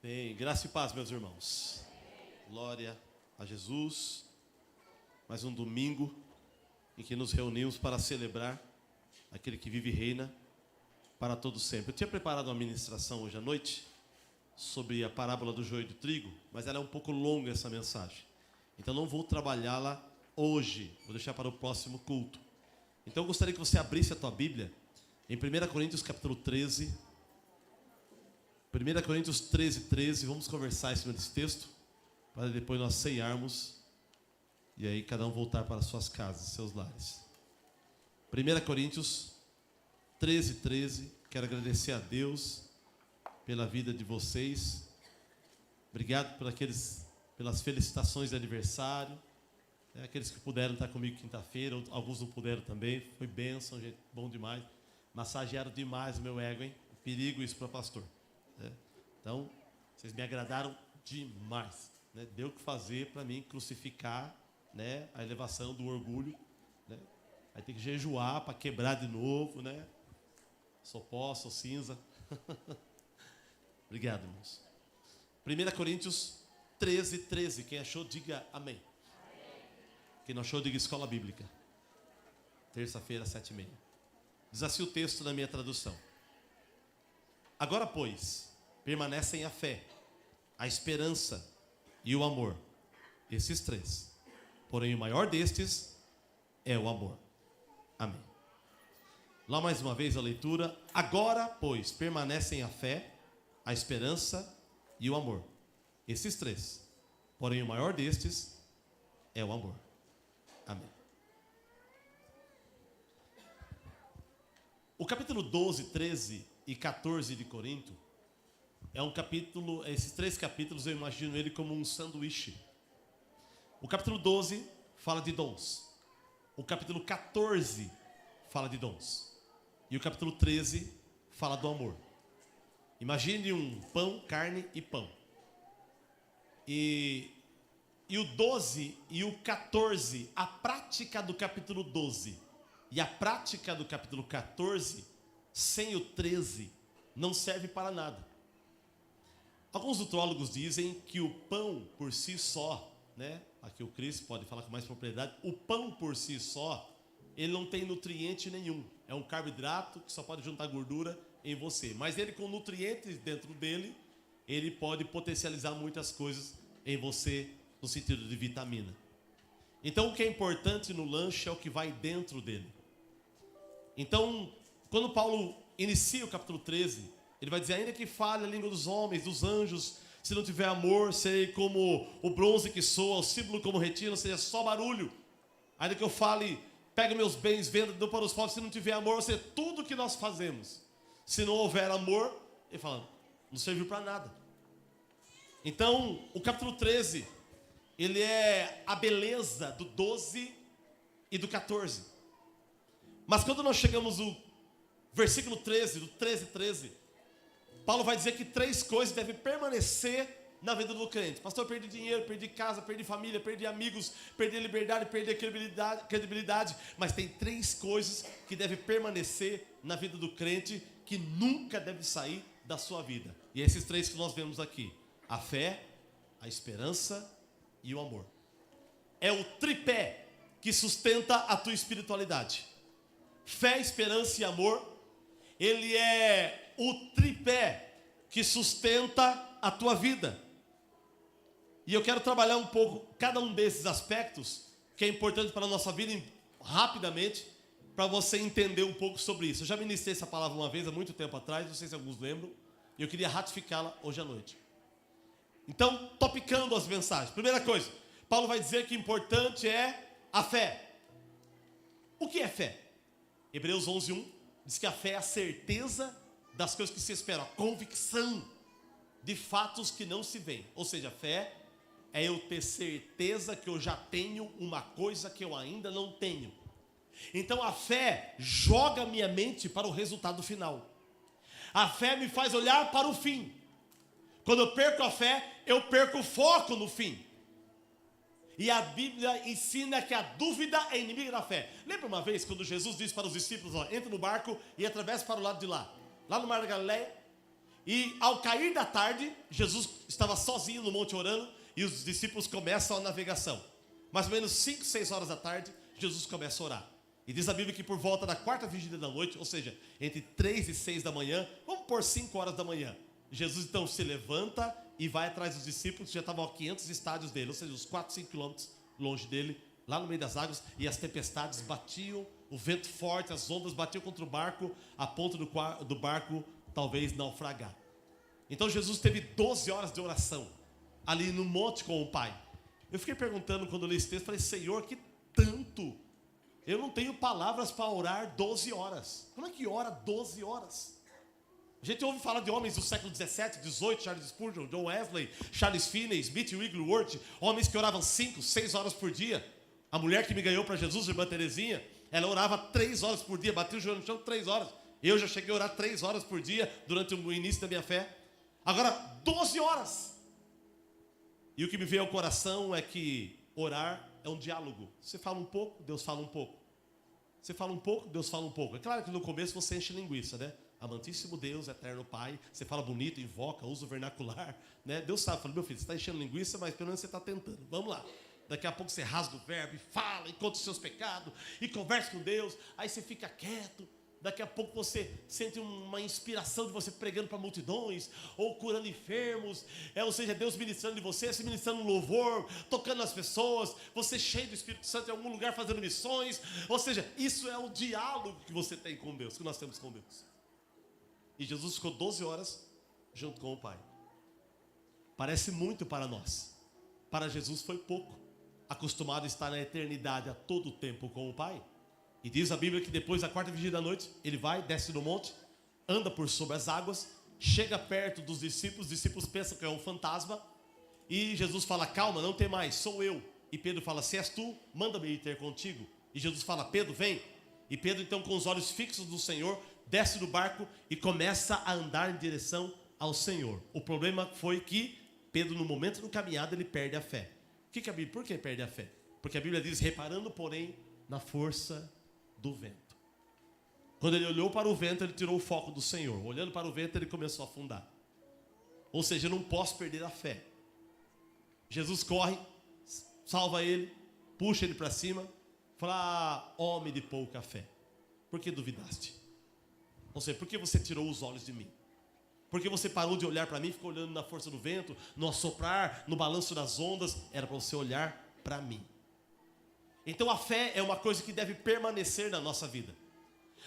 Bem, graça e paz, meus irmãos. Glória a Jesus. Mais um domingo em que nos reunimos para celebrar aquele que vive e reina para todo sempre. Eu tinha preparado uma ministração hoje à noite sobre a parábola do joio e do trigo, mas ela é um pouco longa, essa mensagem. Então não vou trabalhá-la hoje, vou deixar para o próximo culto. Então eu gostaria que você abrisse a tua Bíblia em 1 Coríntios capítulo 13. 1 Coríntios 13, vamos conversar em cima desse texto, para depois nós ceiarmos, e aí cada um voltar para suas casas, seus lares. 1 Coríntios 13, quero agradecer a Deus pela vida de vocês. Obrigado pelas felicitações de aniversário, aqueles que puderam estar comigo quinta-feira, alguns não puderam também, foi bênção, gente, bom demais. Massagearam demais o meu ego, hein? Perigo isso para pastor. Então, vocês me agradaram demais, né? Deu o que fazer para mim crucificar, né, a elevação do orgulho, né? Aí tem que jejuar para quebrar de novo, né? Sou pó, sou cinza. Obrigado, irmãos. 1 Coríntios 13. Quem achou, diga amém. Quem não achou, diga escola bíblica. Terça-feira, 7h30. Diz assim o texto na minha tradução. Agora, pois, permanecem a fé, a esperança e o amor. Esses três. Porém, o maior destes é o amor. Amém. Lá mais uma vez a leitura. Agora, pois, permanecem a fé, a esperança e o amor. Esses três. Porém, o maior destes é o amor. Amém. O capítulo 12, 13 e 14 de Corinto é um capítulo, esses três capítulos eu imagino ele como um sanduíche. O capítulo 12 fala de dons. O capítulo 14 fala de dons. E o capítulo 13 fala do amor. Imagine um pão, carne e pão. E o 12 e o 14, a prática do capítulo 12 e a prática do capítulo 14, sem o 13, não serve para nada. Alguns nutrólogos dizem que o pão por si só, né? Aqui o Cris pode falar com mais propriedade. O pão por si só, ele não tem nutriente nenhum. É um carboidrato que só pode juntar gordura em você. Mas ele com nutrientes dentro dele, ele pode potencializar muitas coisas em você, no sentido de vitamina. Então o que é importante no lanche é o que vai dentro dele. Então, quando Paulo inicia o capítulo 13, ele vai dizer, ainda que fale a língua dos homens, dos anjos, se não tiver amor, serei como o bronze que soa, o símbolo como retino, seja só barulho. Ainda que eu fale, pega meus bens, venda, dou para os pobres, se não tiver amor, ou seja, tudo que nós fazemos, se não houver amor, ele fala, não serviu para nada. Então, o capítulo 13, ele é a beleza do 12 e do 14. Mas quando nós chegamos no versículo 13, do 13, Paulo vai dizer que três coisas devem permanecer na vida do crente. Pastor, eu perdi dinheiro, perdi casa, perdi família, perdi amigos, perdi liberdade, perdi credibilidade. Mas tem três coisas que devem permanecer na vida do crente, que nunca deve sair da sua vida. E esses três que nós vemos aqui. A fé, a esperança e o amor. É o tripé que sustenta a tua espiritualidade. Fé, esperança e amor, ele é o tripé que sustenta a tua vida. E eu quero trabalhar um pouco cada um desses aspectos que é importante para a nossa vida rapidamente, para você entender um pouco sobre isso. Eu já ministrei essa palavra uma vez, há muito tempo atrás, não sei se alguns lembram, e eu queria ratificá-la hoje à noite. Então, topicando as mensagens. Primeira coisa, Paulo vai dizer que importante é a fé. O que é fé? Hebreus 11:1 diz que a fé é a certeza das coisas que se esperam, a convicção de fatos que não se veem. Ou seja, a fé é eu ter certeza que eu já tenho uma coisa que eu ainda não tenho. Então a fé joga minha mente para o resultado final. A fé me faz olhar para o fim. Quando eu perco a fé, eu perco o foco no fim. E a Bíblia ensina que a dúvida é inimiga da fé. Lembra uma vez quando Jesus disse para os discípulos, entra no barco e atravessa para o lado de lá. Lá no Mar da Galileia. E ao cair da tarde, Jesus estava sozinho no monte orando e os discípulos começam a navegação. Mais ou menos 5, 6 horas da tarde, Jesus começa a orar. E diz a Bíblia que por volta da quarta vigília da noite, ou seja, entre 3 e 6 da manhã, vamos por 5 horas da manhã, Jesus então se levanta e vai atrás dos discípulos, que já estavam a 500 estádios dele, ou seja, uns 4, 5 quilômetros longe dele, lá no meio das águas, e as tempestades batiam, o vento forte, as ondas batiam contra o barco, a ponto do barco talvez naufragar. Então Jesus teve 12 horas de oração, ali no monte com o Pai. Eu fiquei perguntando quando eu li esse texto, falei, Senhor, que tanto? Eu não tenho palavras para orar 12 horas. Como é que ora 12 horas? A gente ouve falar de homens do século 17, 18, Charles Spurgeon, John Wesley, Charles Finney, Smith Wigglesworth, homens que oravam 5, 6 horas por dia. A mulher que me ganhou para Jesus, a irmã Terezinha, ela orava 3 horas por dia, batia o joelho no chão 3 horas. Eu já cheguei a orar 3 horas por dia durante o início da minha fé. Agora, 12 horas. E o que me veio ao coração é que orar é um diálogo. Você fala um pouco, Deus fala um pouco. Você fala um pouco, Deus fala um pouco. É claro que no começo você enche linguiça, né? Amantíssimo Deus, eterno Pai. Você fala bonito, invoca, usa o vernacular, né? Deus sabe, fala, meu filho, você está enchendo linguiça, mas pelo menos você está tentando. Vamos lá. Daqui a pouco você rasga o verbo e fala, e conta os seus pecados, e conversa com Deus. Aí você fica quieto. Daqui a pouco você sente uma inspiração de você pregando para multidões, ou curando enfermos, ou seja, Deus ministrando em você, se ministrando no louvor, tocando nas pessoas, você cheio do Espírito Santo em algum lugar fazendo missões. Ou seja, isso é o diálogo que você tem com Deus, que nós temos com Deus. E Jesus ficou 12 horas junto com o Pai. Parece muito para nós. Para Jesus foi pouco, acostumado a estar na eternidade a todo tempo com o Pai. E diz a Bíblia que depois da quarta vigília da noite, ele vai, desce do monte, anda por sobre as águas, chega perto dos discípulos, os discípulos pensam que é um fantasma, e Jesus fala, calma, não tem mais, sou eu. E Pedro fala, se és tu, manda-me ir ter contigo. E Jesus fala, Pedro, vem. E Pedro então com os olhos fixos no Senhor, desce do barco e começa a andar em direção ao Senhor. O problema foi que Pedro, no momento da caminhada, ele perde a fé. Por que perde a fé? Porque a Bíblia diz, reparando porém na força do vento. Quando ele olhou para o vento, ele tirou o foco do Senhor. Olhando para o vento, ele começou a afundar. Ou seja, eu não posso perder a fé. Jesus corre, salva ele, puxa ele para cima, fala, homem de pouca fé, por que duvidaste? Ou seja, por que você tirou os olhos de mim? Por que você parou de olhar para mim, ficou olhando na força do vento, no assoprar, no balanço das ondas? Era para você olhar para mim. Então a fé é uma coisa que deve permanecer na nossa vida.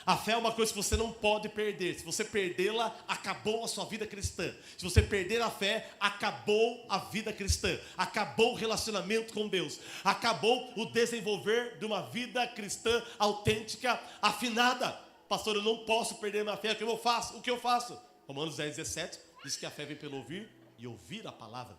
A fé é uma coisa que você não pode perder. Se você perdê-la, acabou a sua vida cristã. Se você perder a fé, acabou a vida cristã. Acabou o relacionamento com Deus. Acabou o desenvolver de uma vida cristã autêntica, afinada. Pastor, eu não posso perder minha fé. O que eu faço? Romanos 10, 17 diz que a fé vem pelo ouvir e ouvir a palavra.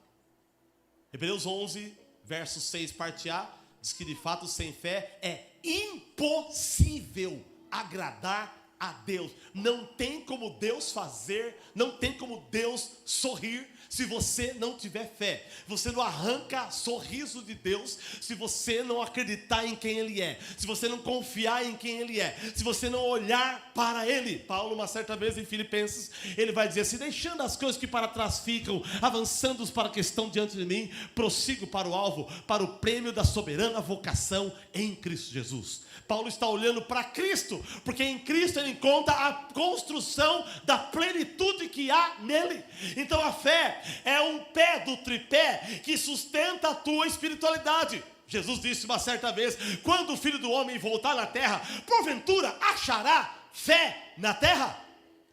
Hebreus 11, verso 6, parte A, diz que de fato sem fé é impossível agradar a Deus. Não tem como Deus fazer, não tem como Deus sorrir se você não tiver fé. Você não arranca sorriso de Deus se você não acreditar em quem Ele é, se você não confiar em quem Ele é, se você não olhar para Ele. Paulo, uma certa vez em Filipenses, ele vai dizer assim, deixando as coisas que para trás ficam, avançando para a que estão diante de mim, prossigo para o alvo, para o prêmio da soberana vocação em Cristo Jesus. Paulo está olhando para Cristo, porque em Cristo ele encontra a construção da plenitude que há nele. Então a fé é um pé do tripé que sustenta a tua espiritualidade. Jesus disse uma certa vez, quando o Filho do Homem voltar na terra, porventura achará fé na terra?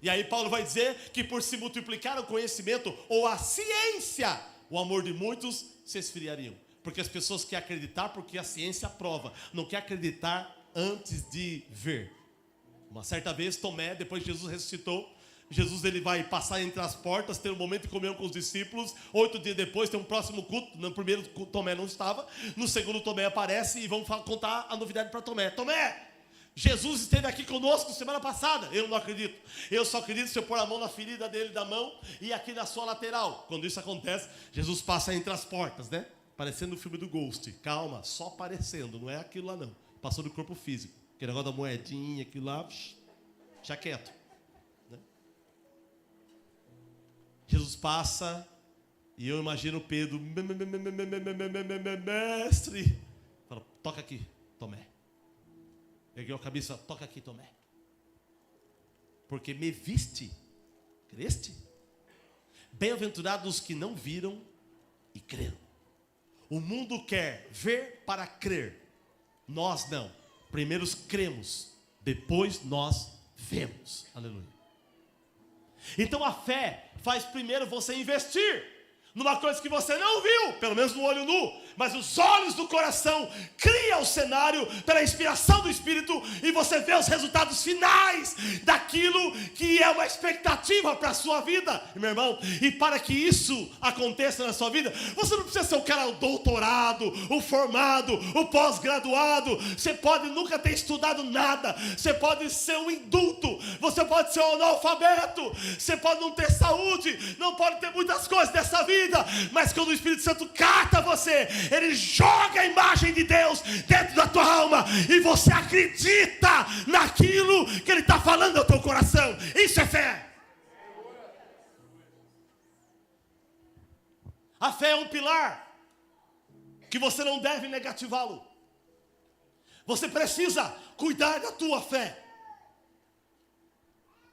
E aí Paulo vai dizer que por se multiplicar o conhecimento ou a ciência, o amor de muitos se esfriariam. Porque as pessoas querem acreditar porque a ciência prova, não quer acreditar antes de ver. Uma certa vez Tomé, depois que Jesus ressuscitou, Jesus ele vai passar entre as portas, ter um momento de comunhão com os discípulos. 8 dias depois tem um próximo culto. No primeiro Tomé não estava, no segundo Tomé aparece e vão contar a novidade para Tomé. Tomé, Jesus esteve aqui conosco semana passada. Eu não acredito. Eu só acredito se eu pôr a mão na ferida dele da mão e aqui na sua lateral. Quando isso acontece, Jesus passa entre as portas, né? Parecendo o filme do Ghost. Calma, só parecendo, não é aquilo lá não. Passou do corpo físico. Aquele negócio da moedinha, aquilo lá, já quieto. Né? Jesus passa e eu imagino Pedro, mestre, fala, toca aqui, Tomé. Ergueu a cabeça, toca aqui, Tomé. Porque me viste, creste? Bem-aventurados os que não viram e creram. O mundo quer ver para crer. Nós não. Primeiro cremos, depois nós vemos. Aleluia. Então a fé faz primeiro você investir numa coisa que você não viu, pelo menos no olho nu, mas os olhos do coração criam o cenário pela inspiração do Espírito e você vê os resultados finais daquilo que é uma expectativa para a sua vida, meu irmão. E para que isso aconteça na sua vida, você não precisa ser o cara, o doutorado, o formado, o pós-graduado. Você pode nunca ter estudado nada, você pode ser um indulto, você pode ser um analfabeto, você pode não ter saúde, não pode ter muitas coisas dessa vida, mas quando o Espírito Santo cata você, ele joga a imagem de Deus dentro da tua alma e você acredita naquilo que ele está falando ao teu coração. Isso é fé. A fé é um pilar que você não deve negativá-lo. Você precisa cuidar da tua fé,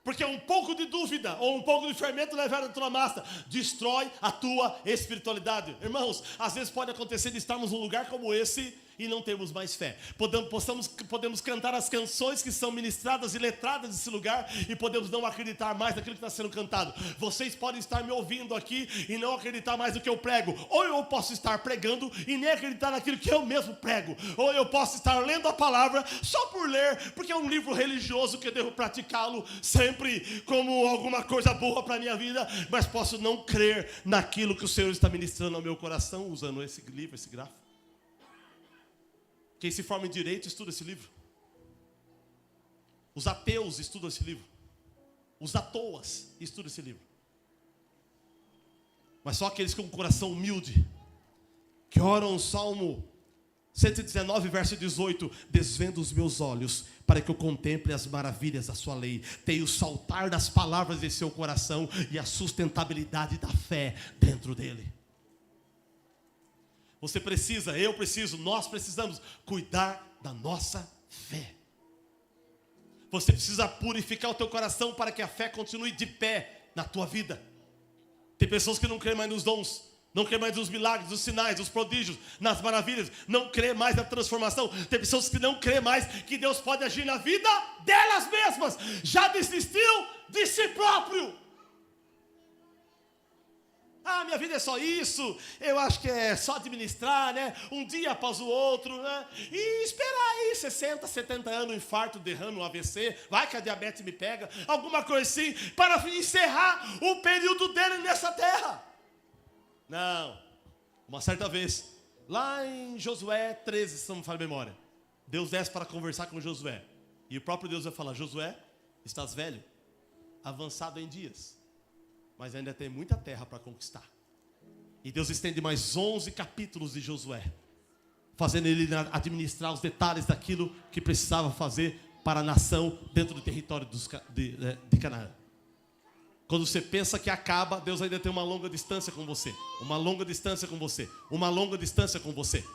porque um pouco de dúvida ou um pouco de fermento levado na tua massa destrói a tua espiritualidade. Irmãos, às vezes pode acontecer de estarmos num lugar como esse e não termos mais fé. Podemos cantar as canções que são ministradas e letradas nesse lugar e podemos não acreditar mais naquilo que está sendo cantado. Vocês podem estar me ouvindo aqui e não acreditar mais no que eu prego. Ou eu posso estar pregando e nem acreditar naquilo que eu mesmo prego. Ou eu posso estar lendo a palavra só por ler, porque é um livro religioso que eu devo praticá-lo sempre como alguma coisa boa para a minha vida, mas posso não crer naquilo que o Senhor está ministrando ao meu coração usando esse livro, esse gráfico. Quem se forma em direito estuda esse livro. Os ateus estudam esse livro. Os atoas estudam esse livro. Mas só aqueles com um coração humilde, que oram o Salmo 119, verso 18: desvendo os meus olhos para que eu contemple as maravilhas da sua lei. Tenho o saltar das palavras em seu coração e a sustentabilidade da fé dentro dele. Você precisa, eu preciso, nós precisamos cuidar da nossa fé. Você precisa purificar o teu coração para que a fé continue de pé na tua vida. Tem pessoas que não creem mais nos dons, não creem mais nos milagres, nos sinais, nos prodígios, nas maravilhas, não creem mais na transformação. Tem pessoas que não creem mais que Deus pode agir na vida delas mesmas. Já desistiram de si próprio. Ah, minha vida é só isso, eu acho que é só administrar, né? Um dia após o outro, né? E esperar aí 60, 70 anos, um infarto, derrame, um AVC, vai que a diabetes me pega, alguma coisa assim, para encerrar o período dele nessa terra. Não, uma certa vez, lá em Josué 13, se não me falha a memória, Deus desce para conversar com Josué, e o próprio Deus vai falar: Josué, estás velho, avançado em dias, mas ainda tem muita terra para conquistar. E Deus estende mais 11 capítulos de Josué, fazendo ele administrar os detalhes daquilo que precisava fazer para a nação dentro do território de Canaã. Quando você pensa que acaba, Deus ainda tem uma longa distância com você. Uma longa distância com você. Uma longa distância com você.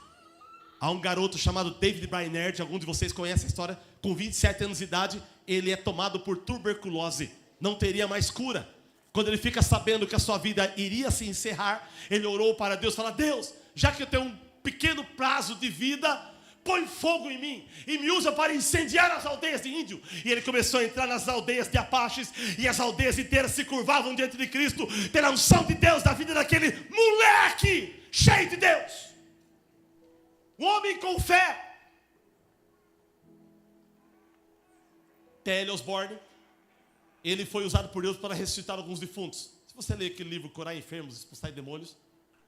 Há um garoto chamado David Brainerd, alguns de vocês conhecem a história, com 27 anos de idade, ele é tomado por tuberculose. Não teria mais cura. Quando ele fica sabendo que a sua vida iria se encerrar, ele orou para Deus, falou: Deus, já que eu tenho um pequeno prazo de vida, põe fogo em mim e me usa para incendiar as aldeias de índio. E ele começou a entrar nas aldeias de apaches, e as aldeias inteiras se curvavam diante de Cristo, pela unção de Deus da vida daquele moleque cheio de Deus, um homem com fé. T.L. Osborne, ele foi usado por Deus para ressuscitar alguns defuntos. Se você ler aquele livro, Curar Enfermos, Expulsar Demônios,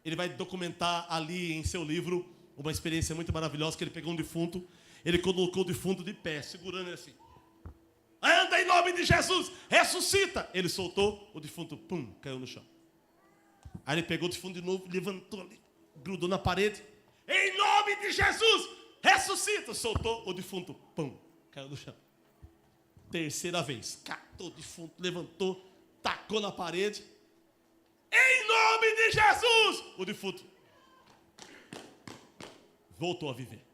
ele vai documentar ali em seu livro uma experiência muito maravilhosa, que ele pegou um defunto, ele colocou o defunto de pé, segurando ele assim: anda em nome de Jesus, ressuscita. Ele soltou, o defunto, pum, caiu no chão. Aí ele pegou o defunto de novo, levantou ali, grudou na parede: em nome de Jesus, ressuscita. Soltou, o defunto, pum, caiu no chão. Terceira vez, catou o defunto, levantou, tacou na parede. o defunto voltou a viver.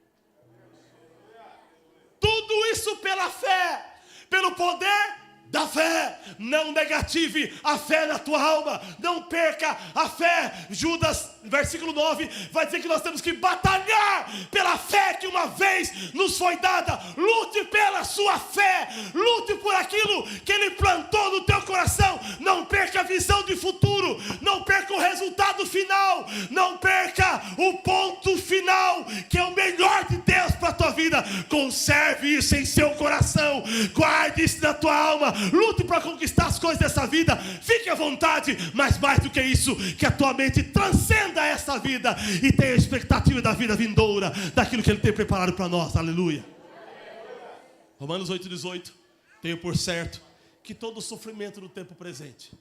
Tudo isso pela fé, pelo poder da fé. Não negative a fé na tua alma, não perca a fé. Judas, versículo 9, vai dizer que nós temos que batalhar pela fé que uma vez nos foi dada. Lute pela sua fé, lute por aquilo que Ele plantou no teu coração. Não perca a visão de futuro, não perca o resultado final, não perca o ponto final, que é o melhor de Deus para a tua vida. Conserve isso em seu coração, guarde isso na tua alma. Lute para conquistar as coisas dessa vida. Fique à vontade, mas mais do que isso, que a tua mente transcenda essa vida e tenha a expectativa da vida vindoura, daquilo que Ele tem preparado para nós. Aleluia. Romanos 8,18. Tenho por certo que todo o sofrimento do tempo presente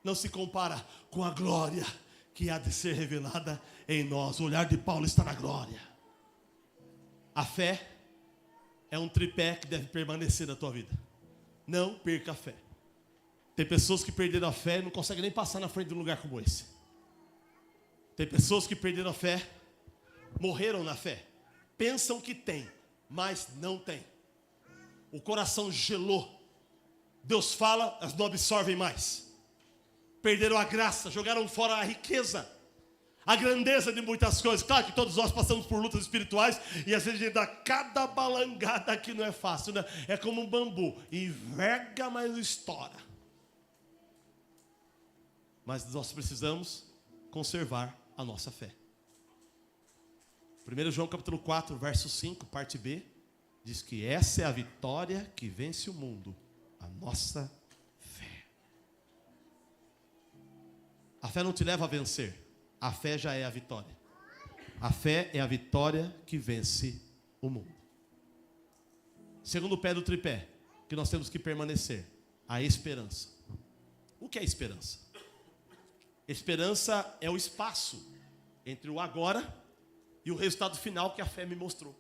não se compara com a glória que há de ser revelada em nós. O olhar de Paulo está na glória. A fé é um tripé que deve permanecer na tua vida. Não perca a fé. Tem pessoas que perderam a fé e não conseguem nem passar na frente de um lugar como esse. Tem pessoas que perderam a fé, morreram na fé. Pensam que tem, mas não tem. O coração gelou. Deus fala, elas não absorvem mais. Perderam a graça, jogaram fora a riqueza, a grandeza de muitas coisas. Claro que todos nós passamos por lutas espirituais e às vezes a gente dá cada balangada que não é fácil, né? É como um bambu, enverga, mas não estoura. Mas nós precisamos conservar a nossa fé. 1 João capítulo 4, verso 5, parte B, diz que essa é a vitória que vence o mundo, a nossa fé. A fé não te leva a vencer. A fé já é a vitória. A fé é a vitória que vence o mundo. Segundo pé do tripé, que nós temos que permanecer, a esperança. O que é esperança? Esperança é o espaço entre o agora e o resultado final que a fé me mostrou.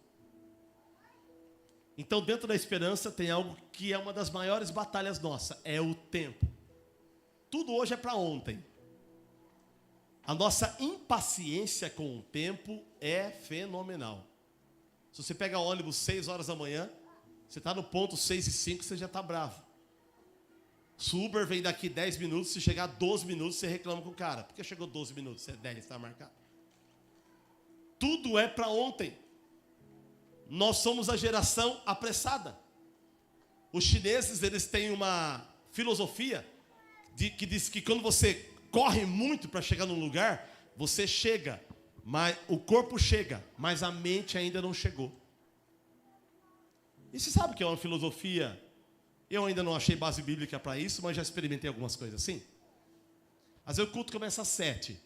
Então, dentro da esperança tem algo que é uma das maiores batalhas nossas, é o tempo. Tudo hoje é para ontem. A nossa impaciência com o tempo é fenomenal. Se você pega ônibus 6 horas da manhã, você está no ponto 6:05, você já está bravo. Se o Uber vem daqui 10 minutos, se chegar 12 minutos, você reclama com o cara. Porque chegou 12 minutos, se é 10, está marcado. Tudo é para ontem. Nós somos a geração apressada. Os chineses, eles têm uma filosofia que diz que quando você corre muito para chegar num lugar, você chega, mas o corpo chega, mas a mente ainda não chegou. E você sabe que é uma filosofia, eu ainda não achei base bíblica para isso, mas já experimentei algumas coisas assim. Às vezes o culto começa às 7.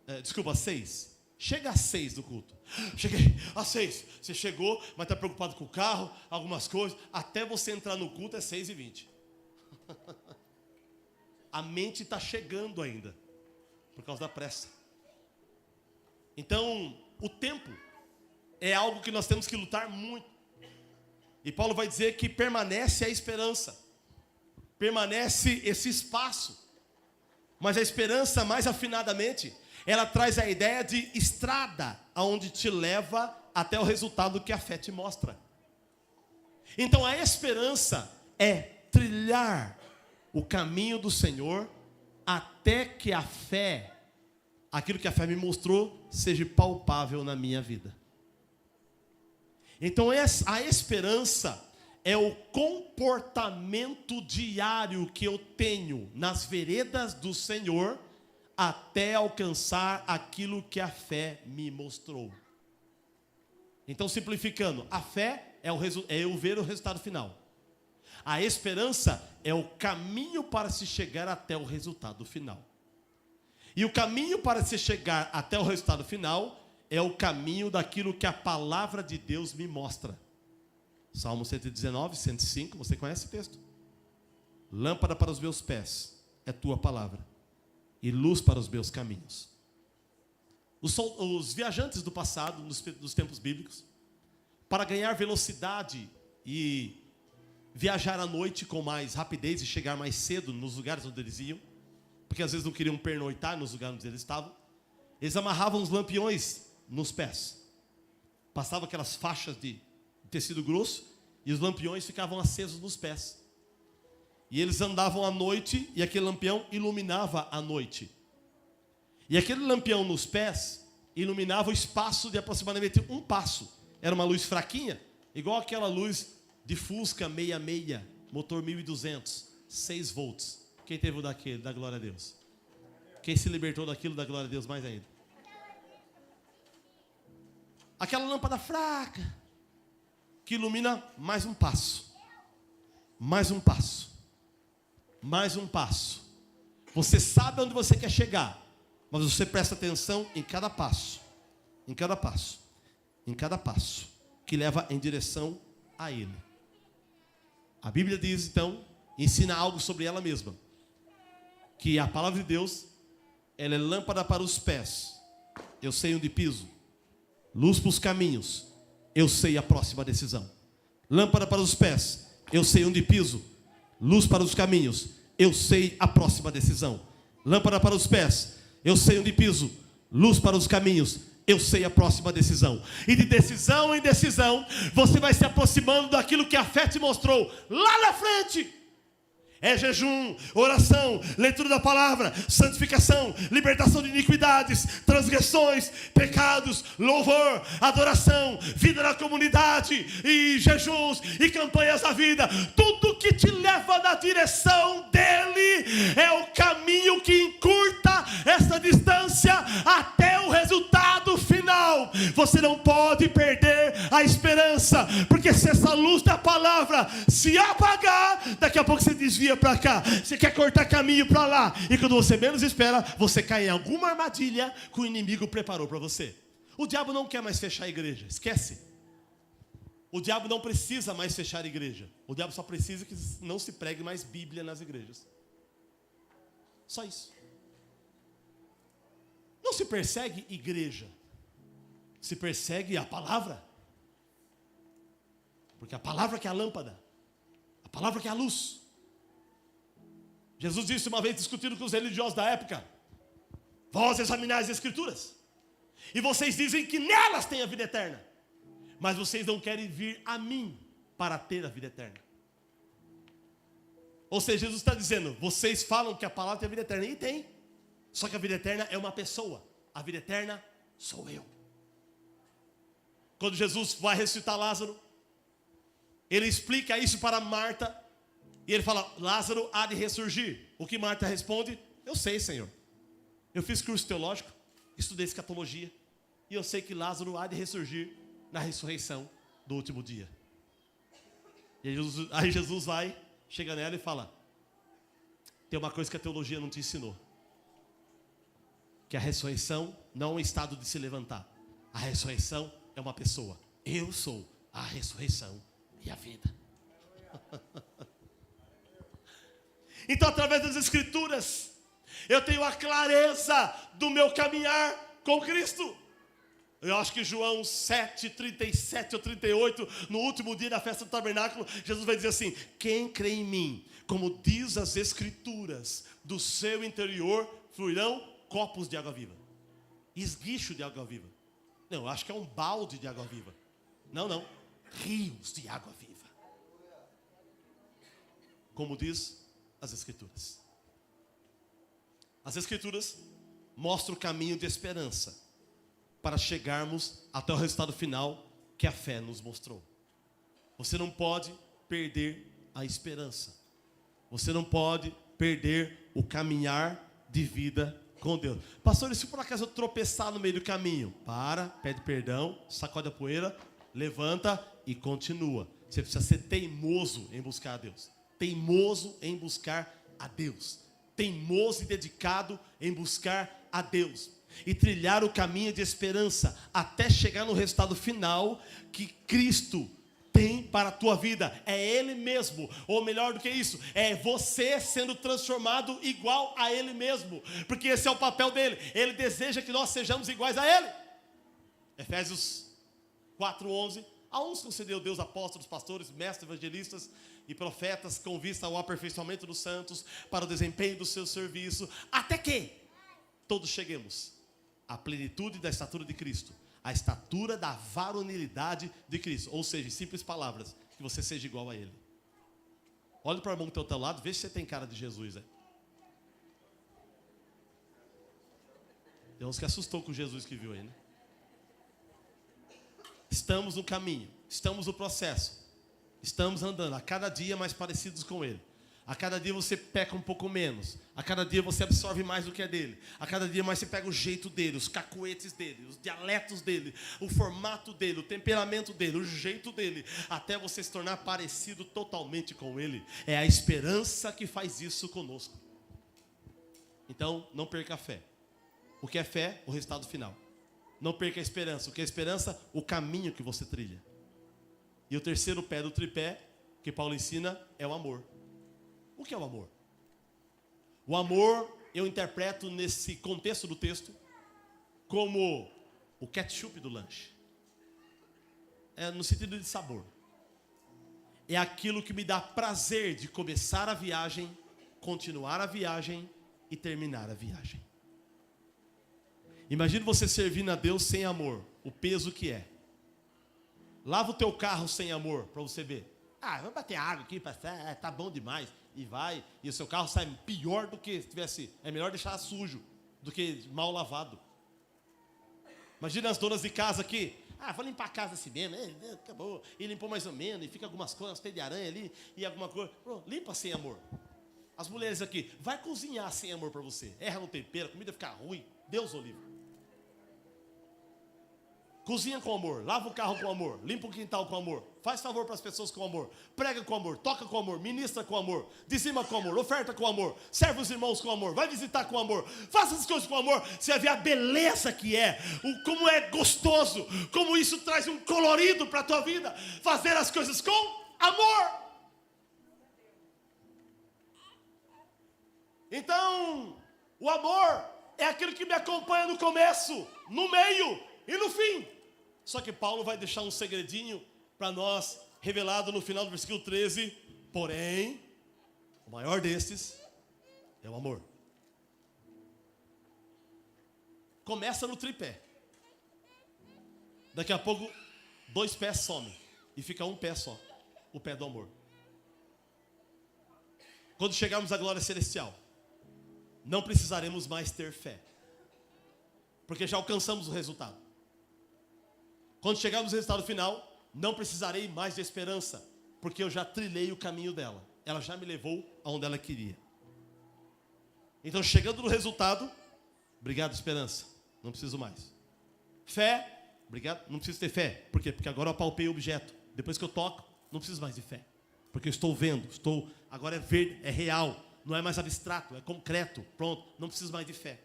Às 6. Chega às 6 do culto. Cheguei às 6. Você chegou, mas está preocupado com o carro, algumas coisas. Até você entrar no culto é 6:20. A mente está chegando ainda, por causa da pressa. Então, o tempo é algo que nós temos que lutar muito. E Paulo vai dizer que permanece a esperança. Permanece esse espaço. Mas a esperança, mais afinadamente, ela traz a ideia de estrada, aonde te leva até o resultado que a fé te mostra. Então, a esperança é trilhar o caminho do Senhor até que a fé, aquilo que a fé me mostrou, seja palpável na minha vida. Então a esperança é o comportamento diário que eu tenho nas veredas do Senhor até alcançar aquilo que a fé me mostrou. Então, simplificando, a fé é eu ver o resultado final. A esperança é o caminho para se chegar até o resultado final. E o caminho para se chegar até o resultado final é o caminho daquilo que a palavra de Deus me mostra. Salmo 119, 105, você conhece o texto? Lâmpada para os meus pés é tua palavra, e luz para os meus caminhos. Os viajantes do passado, dos tempos bíblicos, para ganhar velocidade e viajar à noite com mais rapidez e chegar mais cedo nos lugares onde eles iam, porque às vezes não queriam pernoitar nos lugares onde eles estavam, Eles amarravam os lampiões nos pés. Passavam aquelas faixas de tecido grosso e os lampiões ficavam acesos nos pés. E eles andavam à noite e aquele lampião iluminava a noite. E aquele lampião nos pés iluminava o espaço de aproximadamente um passo. Era uma luz fraquinha, igual aquela luz de Fusca 66, motor 1200, 6 volts. Quem teve o daquele? Dá glória a Deus. Quem se libertou daquilo, dá glória a Deus mais ainda. Aquela lâmpada fraca, que ilumina mais um passo. Mais um passo. Mais um passo. Você sabe onde você quer chegar, mas você presta atenção em cada passo. Em cada passo. Em cada passo que leva em direção a Ele. A Bíblia diz, então, ensina algo sobre ela mesma. Que a palavra de Deus, ela é lâmpada para os pés. Eu sei onde piso. Luz para os caminhos. Eu sei a próxima decisão. Lâmpada para os pés. Eu sei onde piso. Luz para os caminhos. Eu sei a próxima decisão. Lâmpada para os pés. Eu sei onde piso. Luz para os caminhos. Eu sei a próxima decisão. E de decisão em decisão, você vai se aproximando daquilo que a fé te mostrou lá na frente. É jejum, oração, leitura da palavra, santificação, libertação de iniquidades, transgressões, pecados, louvor, adoração, vida na comunidade, e jejuns, e campanhas da vida. Tudo que te leva na direção dele é o caminho que encurta essa distância até o resultado final. Você não pode perder a esperança, porque se essa luz da palavra se apagar, daqui a pouco você desvia para cá, você quer cortar caminho para lá, e quando você menos espera, você cai em alguma armadilha que o inimigo preparou para você. O diabo não quer mais fechar a igreja, esquece. O diabo não precisa mais fechar a igreja. O diabo só precisa que não se pregue mais Bíblia nas igrejas. Só isso. Não se persegue igreja, se persegue a palavra. Porque a palavra que é a lâmpada, a palavra que é a luz. Jesus disse uma vez, discutindo com os religiosos da época: vós examinais as escrituras, e vocês dizem que nelas tem a vida eterna, mas vocês não querem vir a mim para ter a vida eterna. Ou seja, Jesus está dizendo, vocês falam que a palavra tem a vida eterna, e tem. Só que a vida eterna é uma pessoa. A vida eterna sou eu. Quando Jesus vai ressuscitar Lázaro, ele explica isso para Marta, e ele fala, Lázaro há de ressurgir. O que Marta responde? Eu sei, Senhor. Eu fiz curso teológico, estudei escatologia, e eu sei que Lázaro há de ressurgir na ressurreição do último dia. E aí Jesus vai, chega nela e fala, tem uma coisa que a teologia não te ensinou. Que a ressurreição não é um estado de se levantar. A ressurreição é uma pessoa. Eu sou a ressurreição e a vida. Então, através das Escrituras, eu tenho a clareza do meu caminhar com Cristo. Eu acho que João 7, 37 ou 38, no último dia da festa do tabernáculo, Jesus vai dizer assim, quem crê em mim, como diz as Escrituras, do seu interior fluirão copos de água viva. Esguicho de água viva. Não, eu acho que é um balde de água viva. Não. Rios de água viva. Como diz as Escrituras. As Escrituras mostram o caminho de esperança para chegarmos até o resultado final que a fé nos mostrou. Você não pode perder a esperança. Você não pode perder o caminhar de vida com Deus. Pastor, e se por acaso eu tropeçar no meio do caminho? Para, pede perdão, sacode a poeira, levanta e continua. Você precisa ser teimoso em buscar a Deus. Teimoso em buscar a Deus. Teimoso e dedicado em buscar a Deus. E trilhar o caminho de esperança até chegar no resultado final que Cristo tem para a tua vida. É Ele mesmo, ou melhor do que isso, é você sendo transformado igual a Ele mesmo, porque esse é o papel dele. Ele deseja que nós sejamos iguais a Ele. Efésios 4:11. A uns concedeu Deus apóstolos, pastores, mestres, evangelistas e profetas com vista ao aperfeiçoamento dos santos para o desempenho do seu serviço, até que todos cheguemos a plenitude da estatura de Cristo. A estatura da varonilidade de Cristo. Ou seja, em simples palavras, que você seja igual a Ele. Olha para o irmão que está ao teu lado, vê se você tem cara de Jesus. Tem uns que assustou com Jesus que viu aí, né? Estamos no caminho, estamos no processo. Estamos andando a cada dia mais parecidos com Ele. A cada dia você peca um pouco menos. A cada dia você absorve mais do que é dele. A cada dia mais você pega o jeito dele, os cacuetes dele, os dialetos dele, o formato dele, o temperamento dele, o jeito dele, até você se tornar parecido totalmente com ele. É a esperança que faz isso conosco. Então, não perca a fé. O que é fé? O resultado final. Não perca a esperança. O que é esperança? O caminho que você trilha. E o terceiro pé do tripé, que Paulo ensina, é o amor. O que é o amor? O amor, eu interpreto nesse contexto do texto, como o ketchup do lanche. É no sentido de sabor. É aquilo que me dá prazer de começar a viagem, continuar a viagem e terminar a viagem. Imagina você servindo a Deus sem amor, o peso que é. Lava o teu carro sem amor, para você ver. Vamos bater água aqui, tá bom demais. E vai, e o seu carro sai pior do que se tivesse. É melhor deixar sujo do que mal lavado. Imagina as donas de casa aqui. Vou limpar a casa assim mesmo, acabou. E limpou mais ou menos, e fica algumas coisas, tem de aranha ali, e alguma coisa. Limpa sem amor. As mulheres aqui, vai cozinhar sem amor para você. Erra no tempero, a comida fica ruim. Deus o livre. Cozinha com amor, lava o carro com amor, limpa o quintal com amor, faz favor para as pessoas com amor, prega com amor, toca com amor, ministra com amor, dizima com amor, oferta com amor, serve os irmãos com amor, vai visitar com amor, faça as coisas com amor. Você vai ver a beleza que é, como é gostoso, como isso traz um colorido para a tua vida, fazer as coisas com amor. Então, o amor é aquilo que me acompanha no começo, no meio e no fim. Só que Paulo vai deixar um segredinho para nós, revelado no final do versículo 13. Porém, o maior destes é o amor. Começa no tripé. Daqui a pouco, 2 pés somem. E fica um pé só. O pé do amor. Quando chegarmos à glória celestial, não precisaremos mais ter fé. Porque já alcançamos o resultado. Quando chegarmos no resultado final, não precisarei mais de esperança, porque eu já trilhei o caminho dela. Ela já me levou aonde ela queria. Então, chegando no resultado, obrigado, esperança, não preciso mais. Fé, obrigado, não preciso ter fé. Por quê? Porque agora eu palpei o objeto. Depois que eu toco, não preciso mais de fé. Porque eu estou vendo, agora é verde, é real, não é mais abstrato, é concreto, pronto, não preciso mais de fé.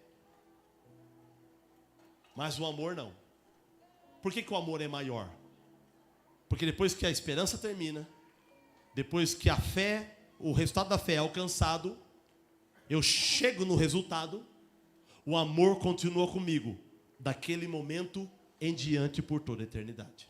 Mas o amor não. Por que o amor é maior? Porque depois que a esperança termina, depois que a fé, o resultado da fé é alcançado, eu chego no resultado, o amor continua comigo, daquele momento em diante por toda a eternidade.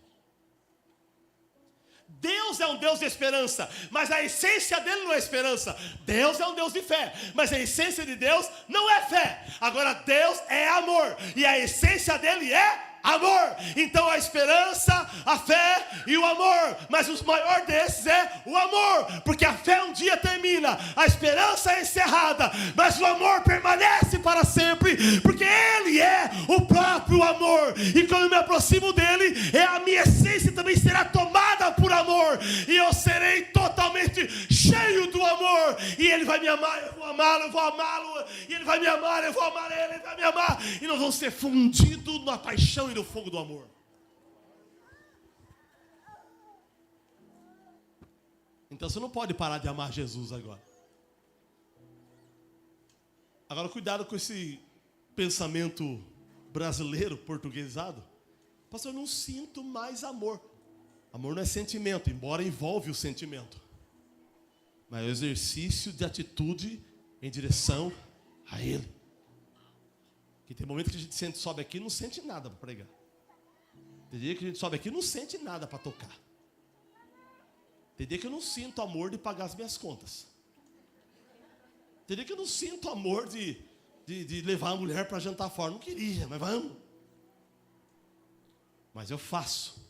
Deus é um Deus de esperança, mas a essência dele não é esperança. Deus é um Deus de fé, mas a essência de Deus não é fé. Agora Deus é amor, e a essência dele é amor. Então a esperança, a fé e o amor, mas o maior desses é o amor, porque a fé um dia termina, a esperança é encerrada, mas o amor permanece para sempre, porque ele é o próprio amor, e quando eu me aproximo dele, a minha essência também será tomada por amor, e eu serei totalmente cheio do amor, e ele vai me amar, eu vou amá-lo, eu vou amá-lo, e ele vai me amar, eu vou amar ele, ele vai me amar, e nós vamos ser fundidos na paixão e no fogo do amor. Então você não pode parar de amar Jesus agora. Agora cuidado com esse pensamento brasileiro, portuguesado. Pastor, eu não sinto mais amor. Amor não é sentimento, embora envolve o sentimento. Mas é o exercício de atitude em direção a Ele. Que tem momento que a gente sobe aqui e não sente nada para pregar. Tem dia que a gente sobe aqui e não sente nada para tocar. Tem dia que eu não sinto amor de pagar as minhas contas. Tem dia que eu não sinto amor de de levar a mulher para jantar fora. Não queria, mas vamos. Mas eu faço.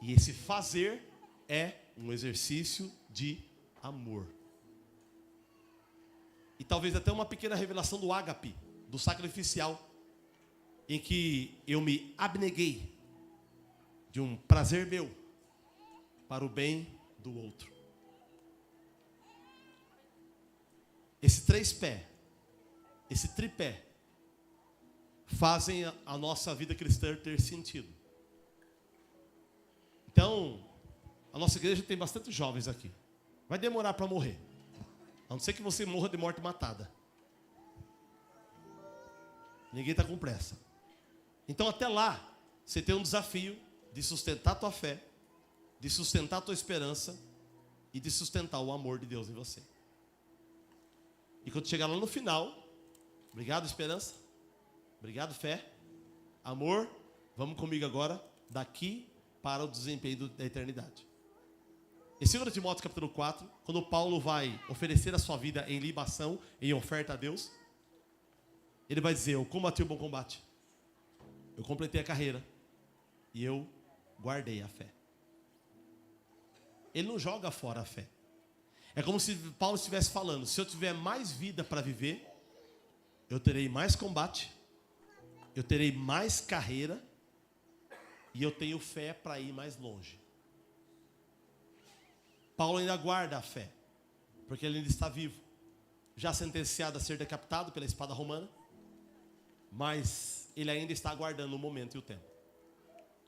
E esse fazer é um exercício de amor. E talvez até uma pequena revelação do ágape, do sacrificial, em que eu me abneguei de um prazer meu para o bem do outro. Esse esse tripé, fazem a nossa vida cristã ter sentido. Então, a nossa igreja tem bastante jovens aqui. Vai demorar para morrer. A não ser que você morra de morte matada. Ninguém está com pressa. Então, até lá, você tem um desafio de sustentar a tua fé, de sustentar a tua esperança e de sustentar o amor de Deus em você. E quando chegar lá no final, obrigado, esperança. Obrigado, fé. Amor, vamos comigo agora, daqui para o desempenho da eternidade. Em 2 Timóteo capítulo 4, quando Paulo vai oferecer a sua vida em libação, em oferta a Deus, ele vai dizer: eu combati o bom combate, eu completei a carreira e eu guardei a fé. Ele não joga fora a fé. É como se Paulo estivesse falando: se eu tiver mais vida para viver, eu terei mais combate, eu terei mais carreira e eu tenho fé para ir mais longe. Paulo ainda guarda a fé, porque ele ainda está vivo, já sentenciado a ser decapitado pela espada romana, mas ele ainda está aguardando o momento e o tempo.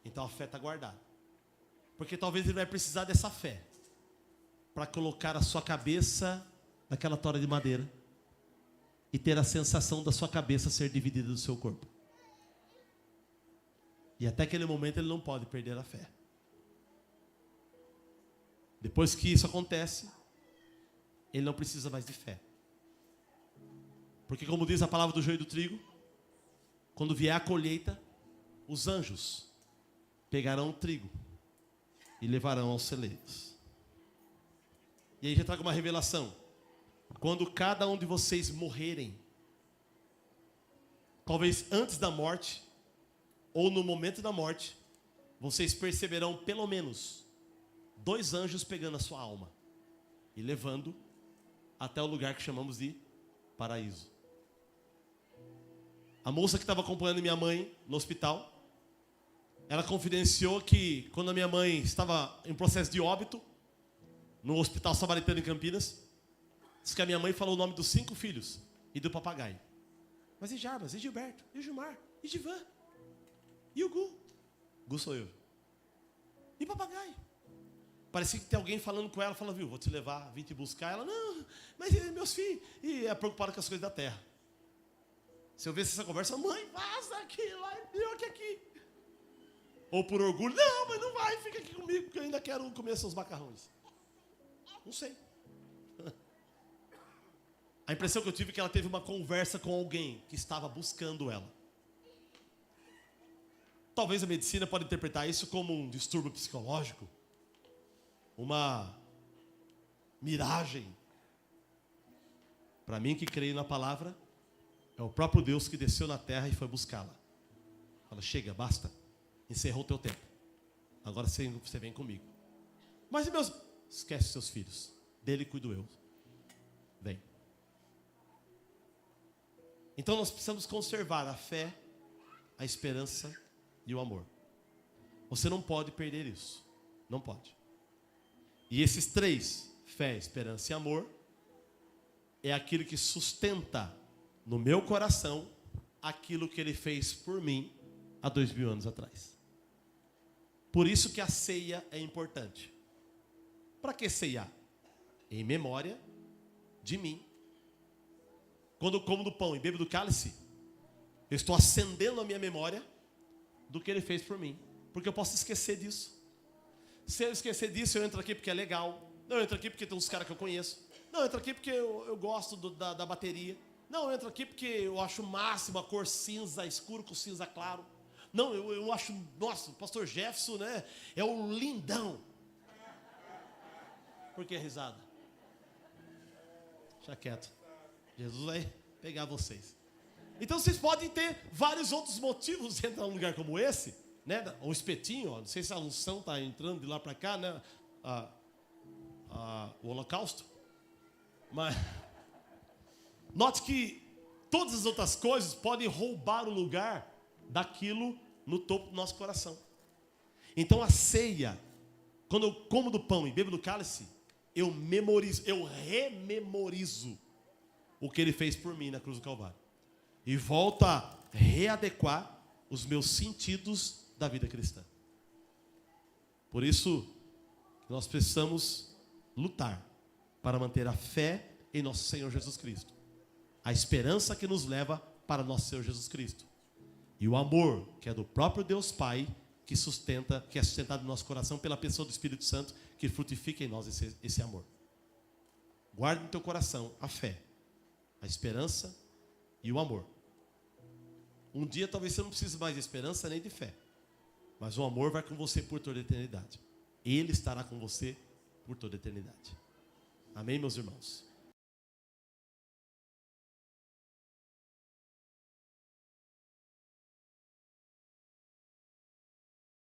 Então a fé está guardada, porque talvez ele vai precisar dessa fé para colocar a sua cabeça naquela tora de madeira e ter a sensação da sua cabeça ser dividida do seu corpo. E até aquele momento ele não pode perder a fé. Depois que isso acontece, ele não precisa mais de fé. Porque, como diz a palavra do joio e do trigo, quando vier a colheita, os anjos pegarão o trigo e levarão aos celeiros. E aí já trago uma revelação. Quando cada um de vocês morrerem, talvez antes da morte, ou no momento da morte, vocês perceberão pelo menos 2 anjos pegando a sua alma e levando até o lugar que chamamos de paraíso. A moça que estava acompanhando minha mãe no hospital, ela confidenciou que quando a minha mãe estava em processo de óbito, no Hospital Samaritano em Campinas, disse que a minha mãe falou o nome dos 5 filhos e do papagaio. Mas e Jarbas, e Gilberto, e o Gilmar, e Divan, e o Gu? Gu sou eu. E papagaio? Parecia que tem alguém falando com ela, falando: viu, vou te levar, vim te buscar. Ela: não, mas meus filhos. E é preocupada com as coisas da terra. Se eu visse essa conversa: mãe, vaza aqui, lá é pior que aqui. Ou por orgulho: não, mas não vai, fica aqui comigo, porque eu ainda quero comer seus macarrões. Não sei. A impressão que eu tive é que ela teve uma conversa com alguém que estava buscando ela. Talvez a medicina pode interpretar isso como um distúrbio psicológico, uma miragem. Para mim, que creio na palavra, é o próprio Deus que desceu na terra e foi buscá-la. Fala: chega, basta, encerrou o teu tempo, agora você vem comigo. Mas e meus... esquece os seus filhos, dele cuido eu. Vem. Então nós precisamos conservar a fé, a esperança e o amor. Você não pode perder isso, não pode. E esses 3, fé, esperança e amor, é aquilo que sustenta no meu coração aquilo que ele fez por mim há 2000 anos atrás. Por isso que a ceia é importante. Para que ceiar? Em memória de mim. Quando eu como do pão e bebo do cálice, eu estou acendendo a minha memória do que ele fez por mim. Porque eu posso esquecer disso. Se eu esquecer disso, eu entro aqui porque é legal. Não, eu entro aqui porque tem uns caras que eu conheço. Não, eu entro aqui porque eu gosto da bateria. Não, eu entro aqui porque eu acho o máximo a cor cinza escuro com cinza claro. Não, eu acho, nossa, o pastor Jefferson, né, é o lindão. Por que risada? Deixa quieto. Jesus vai pegar vocês. Então vocês podem ter vários outros motivos de entrar num lugar como esse, né? O espetinho, ó, não sei se a unção está entrando de lá para cá, né? O holocausto. Mas note que todas as outras coisas podem roubar o lugar daquilo no topo do nosso coração. Então a ceia, quando eu como do pão e bebo do cálice, eu rememorizo o que ele fez por mim na cruz do Calvário. E volto a readequar os meus sentidos da vida cristã. Por isso, nós precisamos lutar para manter a fé em nosso Senhor Jesus Cristo. A esperança que nos leva para nosso Senhor Jesus Cristo. E o amor, que é do próprio Deus Pai, que é sustentado no nosso coração pela pessoa do Espírito Santo, que frutifica em nós esse amor. Guarde no teu coração a fé, a esperança e o amor. Um dia talvez você não precise mais de esperança nem de fé, mas o amor vai com você por toda a eternidade. Ele estará com você por toda a eternidade. Amém, meus irmãos?